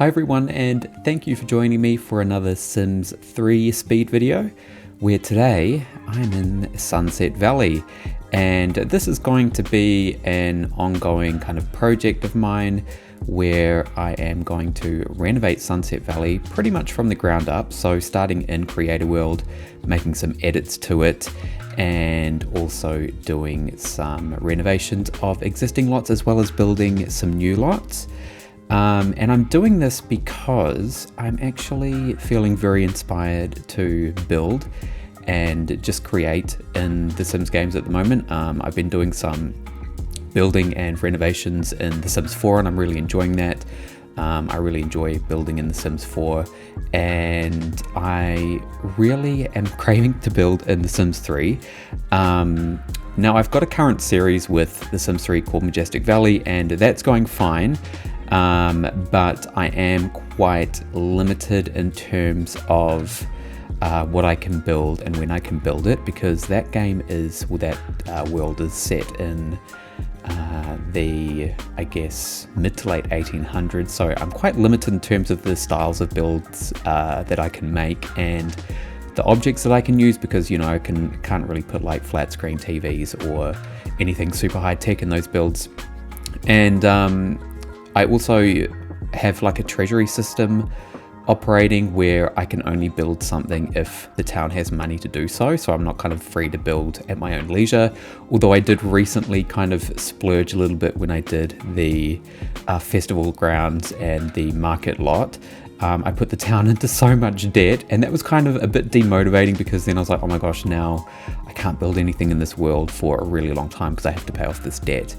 Hi everyone, and thank you for joining me for another Sims 3 speed video, where today I'm in Sunset Valley, and this is going to be an ongoing kind of project of mine where I am going to renovate Sunset Valley pretty much from the ground up. So starting in Creator World, making some edits to it, and also doing some renovations of existing lots as well as building some new lots. And I'm doing this because I'm actually feeling very inspired to build and just create in the Sims games at the moment. I've been doing some building and renovations in The Sims 4 and I'm really enjoying that. I really enjoy building in The Sims 4, and I really am craving to build in The Sims 3. Now I've got a current series with The Sims 3 called Majestic Valley, and that's going fine. But I am quite limited in terms of what I can build and when I can build it, because that game is, well, that world is set in the, I guess, mid to late 1800s, so I'm quite limited in terms of the styles of builds that I can make and the objects that I can use, because, you know, I can't really put like flat screen TVs or anything super high tech in those builds. And I also have like a treasury system operating where I can only build something if the town has money to do so. So I'm not kind of free to build at my own leisure. Although I did recently kind of splurge a little bit when I did the festival grounds and the market lot. I put the town into so much debt, and that was kind of a bit demotivating, because then I was like, oh my gosh, now I can't build anything in this world for a really long time because I have to pay off this debt.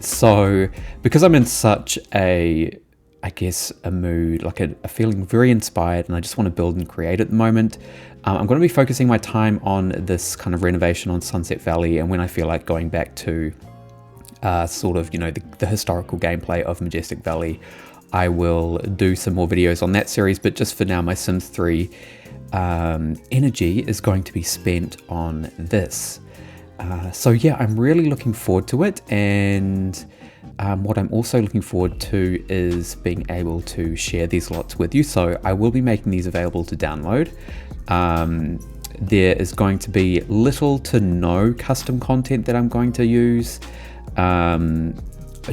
So because I'm in such a, I guess, a mood, like a feeling very inspired, and I just want to build and create at the moment, I'm going to be focusing my time on this kind of renovation on Sunset Valley, and when I feel like going back to sort of, you know, the historical gameplay of Majestic Valley, I will do some more videos on that series. But just for now, my Sims 3 energy is going to be spent on this. So yeah, I'm really looking forward to it, and what I'm also looking forward to is being able to share these lots with you. So I will be making these available to download. There is going to be little to no custom content that I'm going to use,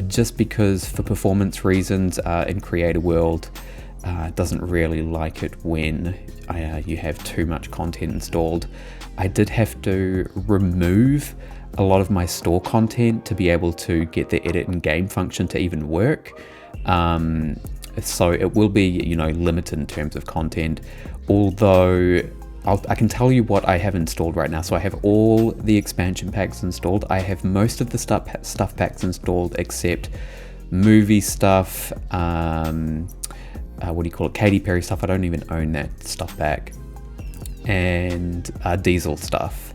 just because for performance reasons in Creator World doesn't really like it when you have too much content installed. I did have to remove a lot of my store content to be able to get the edit and game function to even work. So it will be, you know, limited in terms of content, although I can tell you what I have installed right now. So I have all the expansion packs installed. I have most of the stuff packs installed except movie stuff, what do you call it, Katy Perry stuff. I don't even own that stuff pack, and diesel stuff.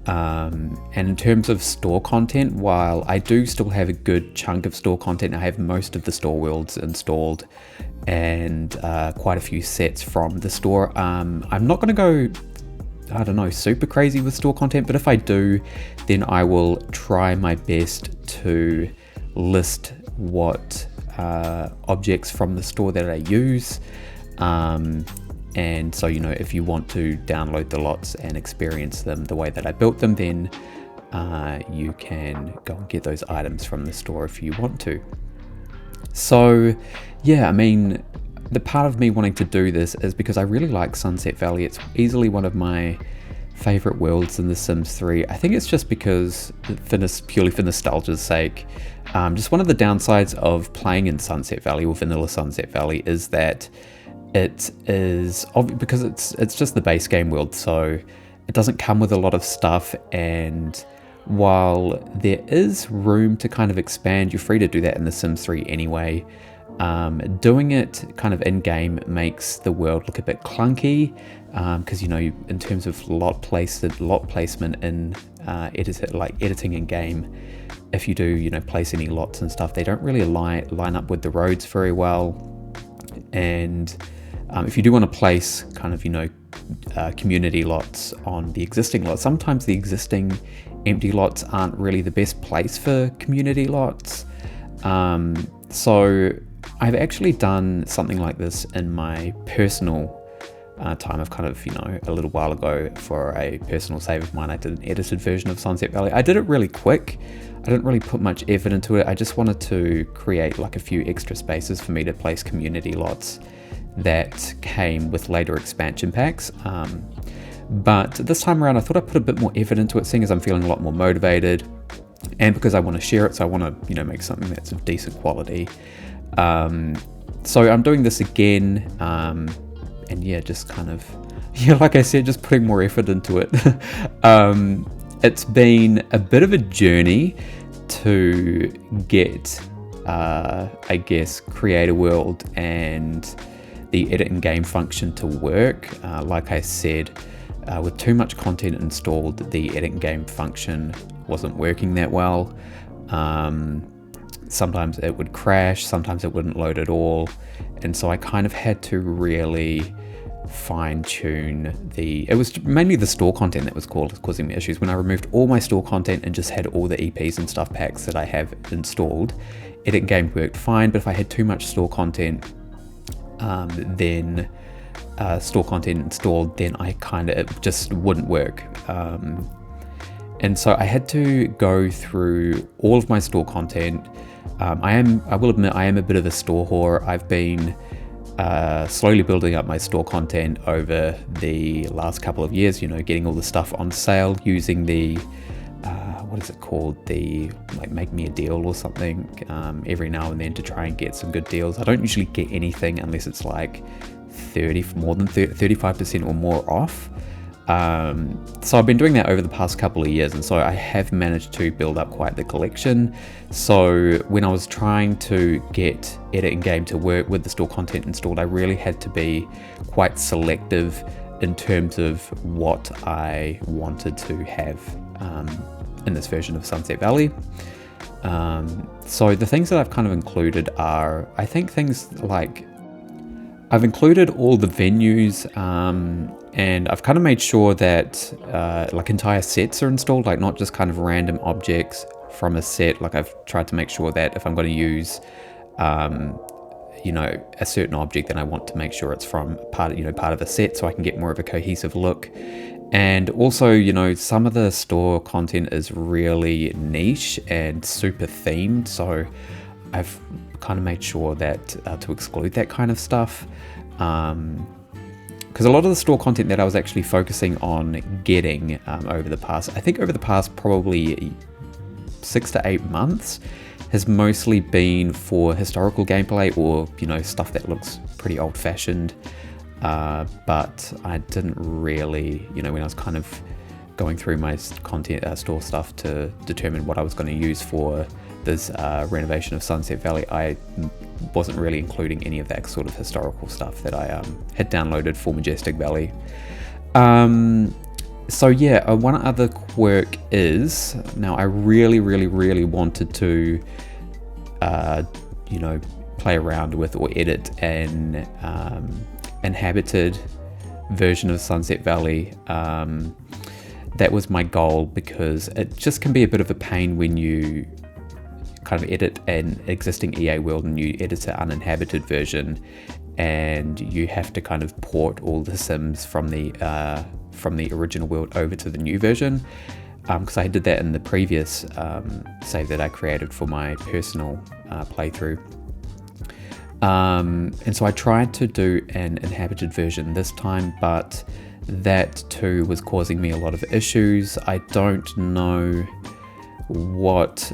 And in terms of store content, while I do still have a good chunk of store content, I have most of the store worlds installed and quite a few sets from the store. I'm not going to go, I don't know, super crazy with store content, but if I do, then I will try my best to list what objects from the store that I use. And so, you know, if you want to download the lots and experience them the way that I built them, then you can go and get those items from the store if you want to. So yeah, I mean, the part of me wanting to do this is because I really like Sunset Valley. It's easily one of my favorite worlds in The Sims 3. I think it's just because, purely for nostalgia's sake, just one of the downsides of playing in Sunset Valley or vanilla Sunset Valley is that it is because it's just the base game world, so it doesn't come with a lot of stuff. And while there is room to kind of expand, you're free to do that in The Sims 3 anyway. Doing it kind of in game makes the world look a bit clunky, because, you know, in terms of lot placement in editing in game, if you do, you know, place any lots and stuff, they don't really line up with the roads very well. And if you do want to place kind of, you know, community lots on the existing lots, sometimes the existing empty lots aren't really the best place for community lots. So I've actually done something like this in my personal time. Of kind of, a little while ago for a personal save of mine, I did an edited version of Sunset Valley. I did it really quick. I didn't really put much effort into it. I just wanted to create like a few extra spaces for me to place community lots that came with later expansion packs. But this time around, I thought I'd put a bit more effort into it, seeing as I'm feeling a lot more motivated, and because I want to share it, so I want to, make something that's of decent quality. So I'm doing this again, and yeah, just kind of, like I said, just putting more effort into it. It's been a bit of a journey to get, I guess, Create a World and the edit in game function to work. Like I said, with too much content installed, the edit in game function wasn't working that well. Sometimes it would crash, sometimes it wouldn't load at all, and so I kind of had to really fine-tune it was mainly the store content that was causing me issues. When I removed all my store content and just had all the EPs and stuff packs that I have installed, edit game worked fine, but if I had too much store content, then store content installed, then it just wouldn't work. And so I had to go through all of my store content. I will admit, I am a bit of a store whore. I've been slowly building up my store content over the last couple of years, getting all the stuff on sale using the, what is it called? Like Make Me a Deal or something, every now and then to try and get some good deals. I don't usually get anything unless it's like more than 35% or more off. So I've been doing that over the past couple of years, and so I have managed to build up quite the collection. So when I was trying to get edit in game to work with the store content installed, I really had to be quite selective in terms of what I wanted to have in this version of Sunset Valley. So the things that I've kind of included are, I think, things like I've included all the venues, and I've kind of made sure that like entire sets are installed, like not just kind of random objects from a set. Like I've tried to make sure that if I'm going to use a certain object, then I want to make sure it's from part of a set, so I can get more of a cohesive look. And also, some of the store content is really niche and super themed, so I've kind of made sure that to exclude that kind of stuff, because a lot of the store content that I was actually focusing on getting over the past probably 6 to 8 months has mostly been for historical gameplay or stuff that looks pretty old-fashioned, but I didn't really, when I was kind of going through my content store stuff to determine what I was going to use for this renovation of Sunset Valley, I wasn't really including any of that sort of historical stuff that I had downloaded for Majestic Valley. So yeah, one other quirk is, now I really wanted to play around with or edit an inhabited version of Sunset Valley. That was my goal, because it just can be a bit of a pain when you kind of edit an existing EA world and you edit an uninhabited version, and you have to kind of port all the Sims from the original world over to the new version, because I did that in the previous save that I created for my personal playthrough. And so I tried to do an inhabited version this time, but that too was causing me a lot of issues. I don't know what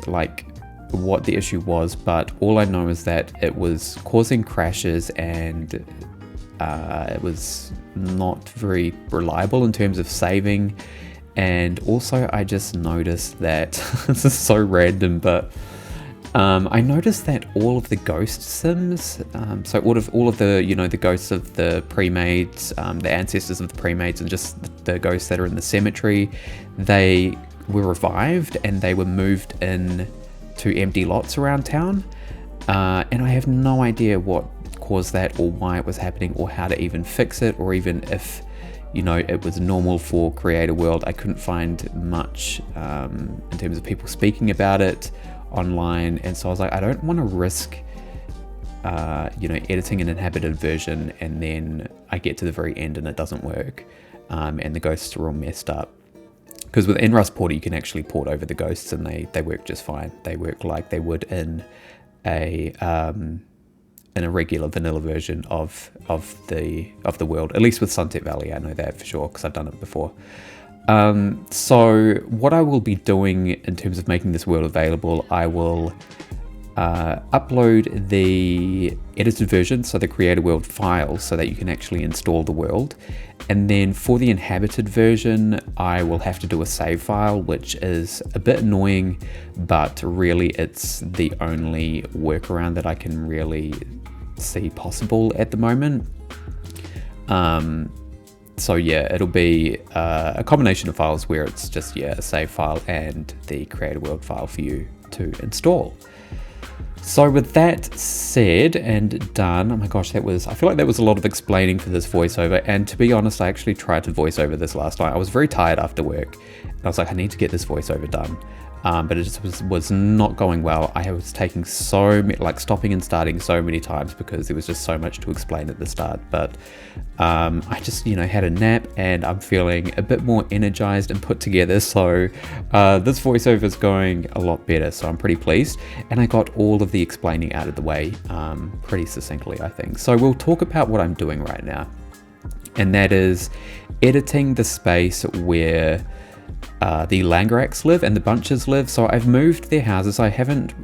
the issue was, but all I know is that it was causing crashes, and it was not very reliable in terms of saving. And also I just noticed that this is so random, but I noticed that all of the ghost Sims, so all of the the ghosts of the pre-mades, the ancestors of the pre-mades, and just the ghosts that are in the cemetery, they were revived and they were moved in to empty lots around town, and I have no idea what caused that, or why it was happening, or how to even fix it, or even if it was normal for Create a World. I couldn't find much in terms of people speaking about it online, and so I was like, I don't want to risk editing an inhabited version, and then I get to the very end and it doesn't work, and the ghosts are all messed up. Because with Rust Porter, you can actually port over the ghosts, and they work just fine. They work like they would in a regular vanilla version of the world. At least with Sunset Valley, I know that for sure because I've done it before. So what I will be doing in terms of making this world available, I will upload the edited version, so the creator world file, so that you can actually install the world. And then for the inhabited version, I will have to do a save file, which is a bit annoying, but really it's the only workaround that I can really see possible at the moment. So yeah, it'll be a combination of files where it's just a save file and the creator world file for you to install. So with that said and done, oh my gosh, I feel like that was a lot of explaining for this voiceover. And to be honest, I actually tried to voice over this last night. I was very tired after work, and I was like, I need to get this voiceover done. But it just was not going well. I was taking stopping and starting so many times because there was just so much to explain at the start. But I just, had a nap, and I'm feeling a bit more energized and put together. So this voiceover is going a lot better. So I'm pretty pleased. And I got all of the explaining out of the way pretty succinctly, I think. So we'll talk about what I'm doing right now. And that is editing the space where the Langraks live and the Bunches live. So I've moved their houses. I haven't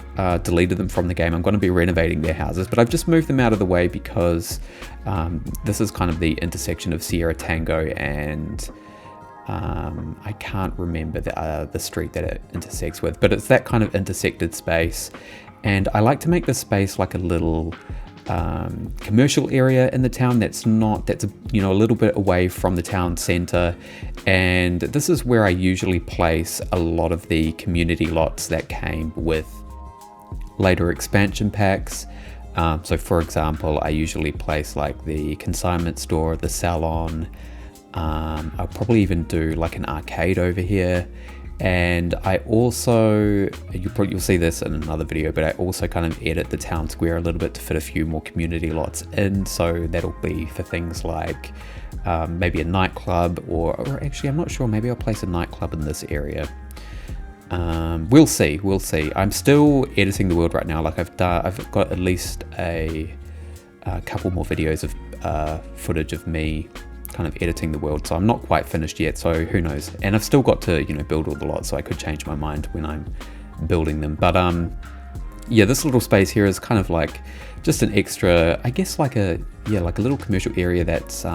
deleted them from the game. I'm going to be renovating their houses, but I've just moved them out of the way because this is kind of the intersection of Sierra Tango and I can't remember the street that it intersects with, but it's that kind of intersected space. And I like to make this space like a little commercial area in the town that's a little bit away from the town center. And this is where I usually place a lot of the community lots that came with later expansion packs. So for example, I usually place like the consignment store, the salon. I'll probably even do like an arcade over here. And I also, you'll see this in another video, but I also kind of edit the town square a little bit to fit a few more community lots in. So that'll be for things like maybe a nightclub, or actually I'm not sure, maybe I'll place a nightclub in this area. We'll see. I'm still editing the world right now. Like I've got at least a couple more videos of footage of me kind of editing the world, so I'm not quite finished yet, so who knows. And I've still got to build all the lots, so I could change my mind when I'm building them. But yeah, this little space here is kind of like just an extra, I guess, like a little commercial area that's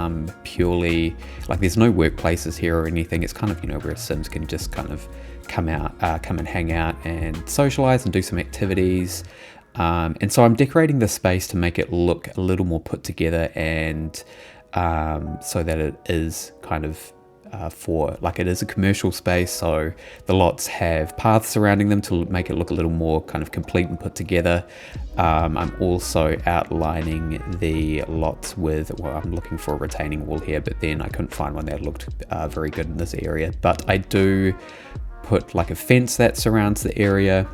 purely like, there's no workplaces here or anything. It's kind of where Sims can just kind of come and hang out and socialize and do some activities. And so I'm decorating the space to make it look a little more put together, and so that it is kind of it is a commercial space. So the lots have paths surrounding them to make it look a little more kind of complete and put together. I'm also outlining the lots with, I'm looking for a retaining wall here, but then I couldn't find one that looked very good in this area. But I do put like a fence that surrounds the area,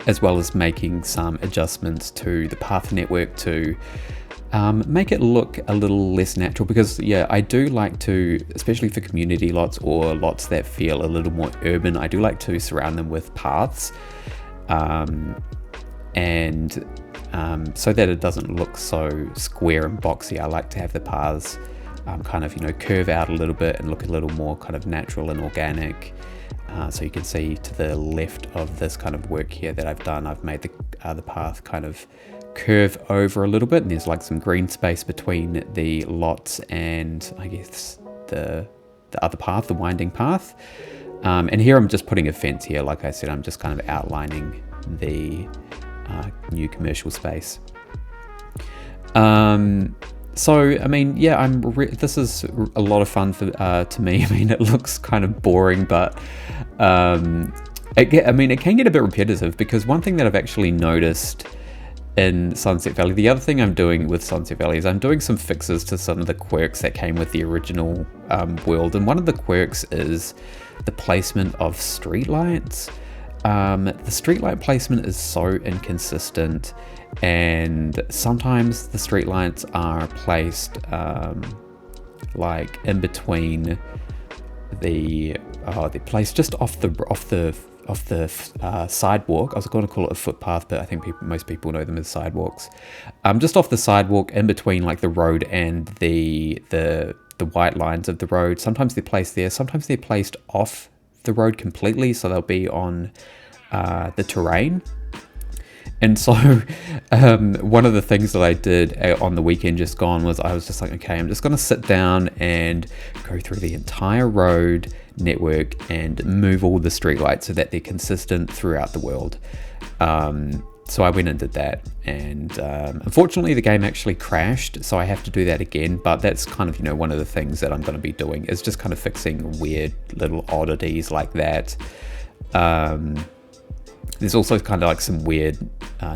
as well as making some adjustments to the path network to make it look a little less natural, because I do like to, especially for community lots or lots that feel a little more urban, I do like to surround them with paths, and so that it doesn't look so square and boxy. I like to have the paths kind of curve out a little bit and look a little more kind of natural and organic. So you can see to the left of this kind of work here that I've done, I've made the path kind of curve over a little bit, and there's like some green space between the lots and I guess the other path, the winding path. And here I'm just putting a fence here. Like I said, I'm just kind of outlining the new commercial space. So I mean, this is a lot of fun to me. I mean, it looks kind of boring, but it can get a bit repetitive, because one thing that I've actually noticed in Sunset Valley, the other thing I'm doing with Sunset Valley is I'm doing some fixes to some of the quirks that came with the original world. And one of the quirks is the placement of streetlights. The streetlight placement is so inconsistent, and sometimes the streetlights are placed like in between they're placed just off the sidewalk. I was going to call it a footpath, but I think most people know them as sidewalks. Just off the sidewalk, in between like the road and the white lines of the road. Sometimes they're placed there. Sometimes they're placed off the road completely, so they'll be on the terrain. And so one of the things that I did on the weekend just gone was I was just like, okay, I'm just going to sit down and go through the entire road network and move all the streetlights so that they're consistent throughout the world. So I went and did that, and unfortunately the game actually crashed, so I have to do that again. But that's kind of, one of the things that I'm going to be doing is just kind of fixing weird little oddities like that. There's also kind of like some weird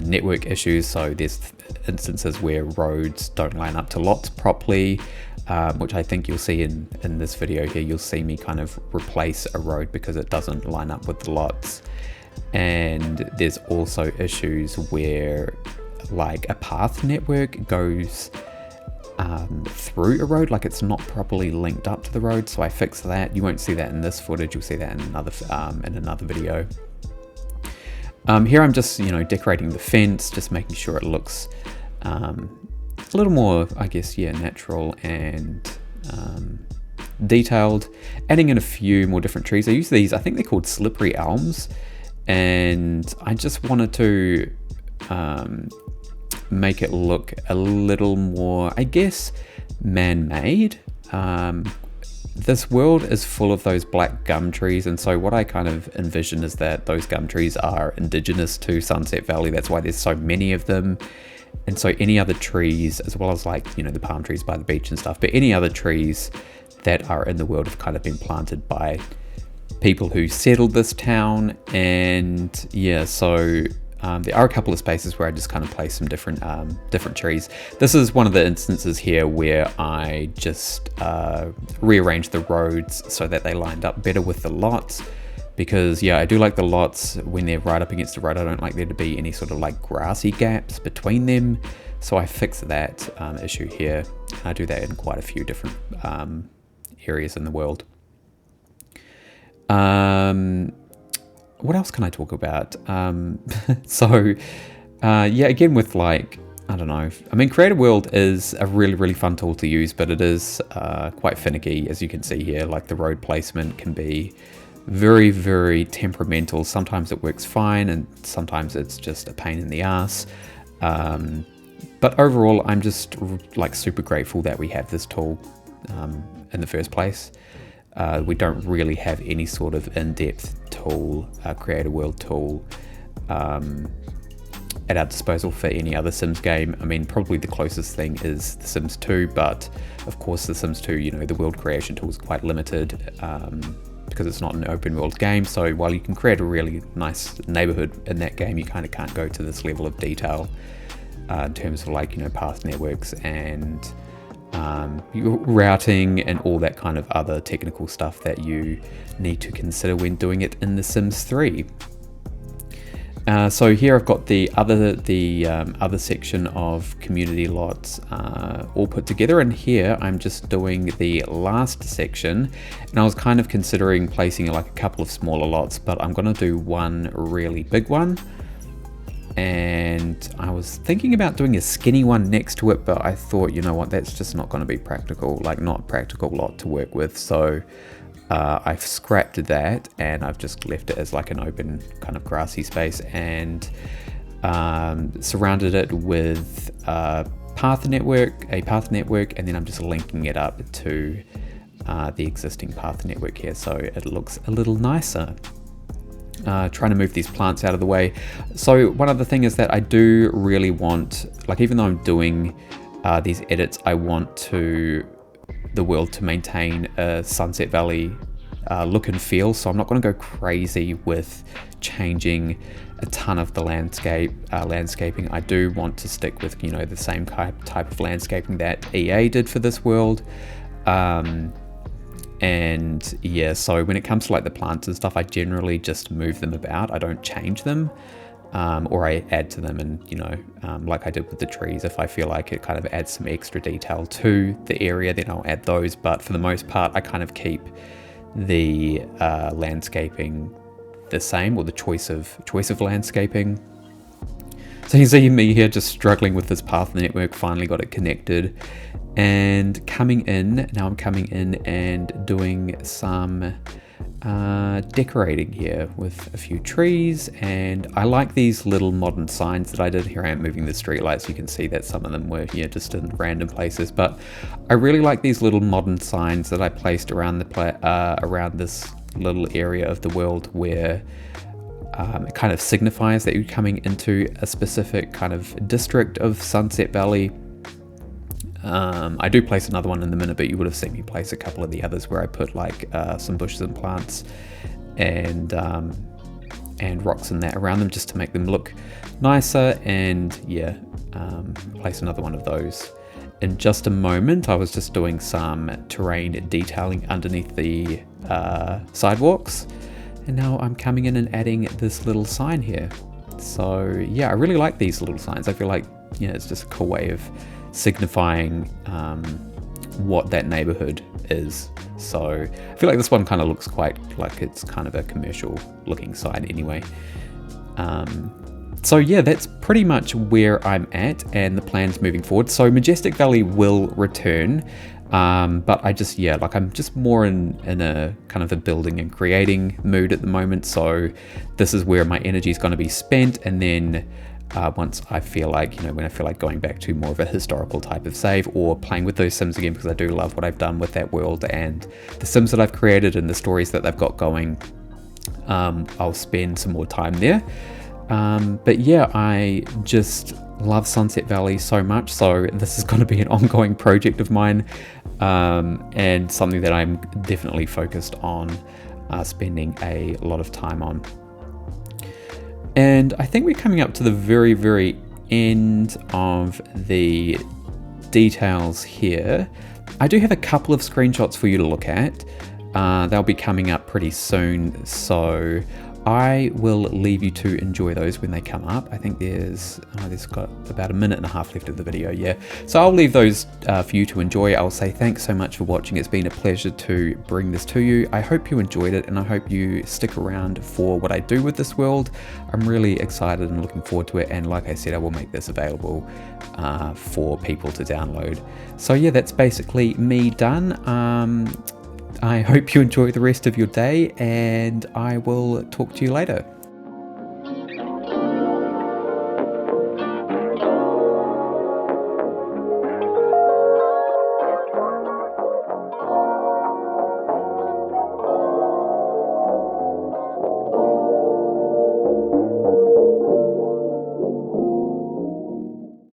network issues. So there's instances where roads don't line up to lots properly, which I think you'll see in this video here. You'll see me kind of replace a road because it doesn't line up with the lots. And there's also issues where like a path network goes through a road, like it's not properly linked up to the road. So I fixed that. You won't see that in this footage. You'll see that in another video. Here I'm just, decorating the fence, just making sure it looks a little more, I guess, natural and detailed. Adding in a few more different trees. I use these, I think they're called slippery elms, and I just wanted to make it look a little more, I guess, man-made. This world is full of those black gum trees, and so what I kind of envision is that those gum trees are indigenous to Sunset Valley. That's why there's so many of them. And so any other trees, as well as like, the palm trees by the beach and stuff, but any other trees that are in the world have kind of been planted by people who settled this town. And so there are a couple of spaces where I just kind of place some different trees. This is one of the instances here where I just rearranged the roads so that they lined up better with the lots, because I do like the lots when they're right up against the road. I don't like there to be any sort of like grassy gaps between them. So I fixed that issue here. I do that in quite a few different areas in the world. What else can I talk about? Again with like, I don't know. I mean, Creative World is a really, really fun tool to use, but it is quite finicky, as you can see here. Like the road placement can be very, very temperamental. Sometimes it works fine, and sometimes it's just a pain in the ass. But overall, I'm just like super grateful that we have this tool in the first place. We don't really have any sort of in-depth tool, Creative World tool, at our disposal for any other Sims game. I mean, probably the closest thing is The Sims 2, but of course The Sims 2, the world creation tool is quite limited because it's not an open world game. So while you can create a really nice neighborhood in that game, you kind of can't go to this level of detail in terms of like, path networks and routing and all that kind of other technical stuff that you need to consider when doing it in The Sims 3. So here I've got the other section of community lots all put together, and here I'm just doing the last section, and I was kind of considering placing like a couple of smaller lots, but I'm going to do one really big one. And I was thinking about doing a skinny one next to it, but I thought, that's just not going to be practical, like not a practical lot to work with. So I've scrapped that, and I've just left it as like an open kind of grassy space, and surrounded it with a path network, and then I'm just linking it up to the existing path network here, so it looks a little nicer. Trying to move these plants out of the way. So one other thing is that I do really want, like, even though I'm doing these edits, I want the world to maintain a Sunset Valley look and feel. So I'm not going to go crazy with changing a ton of the landscaping. I do want to stick with the same type of landscaping that EA did for this world. And yeah, so when it comes to like the plants and stuff, I generally just move them about. I don't change them, or I add to them, and like I did with the trees, if I feel like it kind of adds some extra detail to the area, then I'll add those. But for the most part, I kind of keep the landscaping the same, or the choice of landscaping. So you see me here just struggling with this path network, finally got it connected, and coming in, now I'm coming in and doing some decorating here with a few trees. And I like these little modern signs that I did here. I am moving the street lights, you can see that some of them were here just in random places, but I really like these little modern signs that I placed around the around this little area of the world where it kind of signifies that you're coming into a specific kind of district of Sunset Valley. I do place another one in the minute, but you would have seen me place a couple of the others where I put like some bushes and plants and rocks and that around them just to make them look nicer. And yeah, place another one of those in just a moment. I was just doing some terrain detailing underneath the sidewalks, and now I'm coming in and adding this little sign here. So yeah, I really like these little signs. I feel like, it's just a cool way of signifying what that neighborhood is. So I feel like this one kind of looks quite like it's kind of a commercial looking sign anyway. So yeah, that's pretty much where I'm at and the plans moving forward. So Majestic Valley will return, but I'm just more in a kind of a building and creating mood at the moment. So this is where my energy is going to be spent, and then once I feel like, when I feel like going back to more of a historical type of save or playing with those Sims again, because I do love what I've done with that world and the Sims that I've created and the stories that they've got going, I'll spend some more time there. But yeah, I just love Sunset Valley so much, so this is going to be an ongoing project of mine, and something that I'm definitely focused on spending a lot of time on. And I think we're coming up to the very, very end of the details here. I do have a couple of screenshots for you to look at. They'll be coming up pretty soon, so I will leave you to enjoy those when they come up. I think there's got about a minute and a half left of the video, yeah. So I'll leave those for you to enjoy. I'll say thanks so much for watching. It's been a pleasure to bring this to you. I hope you enjoyed it, and I hope you stick around for what I do with this world. I'm really excited and looking forward to it, and like I said, I will make this available for people to download. So yeah, that's basically me done. I hope you enjoy the rest of your day, and I will talk to you later.